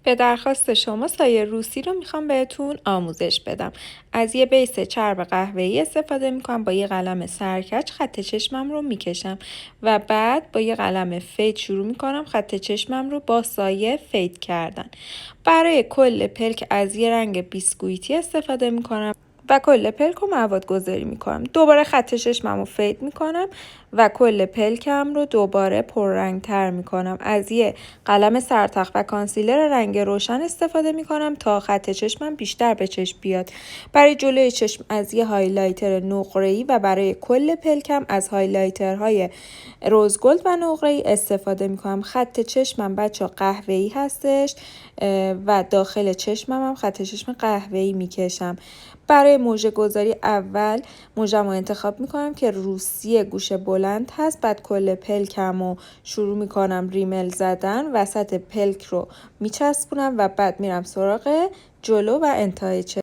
به درخواست شما سایه روسی رو میخوام بهتون آموزش بدم. از یه بیس چرب قهوه‌ای استفاده میکنم. با یه قلم سرکش خط چشمم رو میکشم و بعد با یه قلم فید شروع میکنم خط چشمم رو با سایه فید کردن. برای کل پلک از یه رنگ بیسکویتی استفاده میکنم و کل پلک رو مواد گذاری میکنم. دوباره خط چشمم رو فید میکنم و کل پلکم رو دوباره پررنگ تر میکنم. از یه قلم سرتخت و کانسیلر رنگ روشن استفاده میکنم تا خط چشمم بیشتر به چشم بیاد. برای جلوی چشم از یه هایلایتر نقره‌ای و برای کل پلکم از هایلایترهای روزگلد و نقره‌ای استفاده میکنم. خط چشمم بچه قهوه‌ای هستش و داخل چشمم هم خط چشم قهوه‌ای میکشم. برای موژه گذاری اول موژه‌مو انتخاب میکنم که روسی گوشه بلند هست. بعد کل پلکم رو شروع میکنم ریمل زدن، وسط پلک رو میچسبونم و بعد میرم سراغ جلو و انتهای چشم.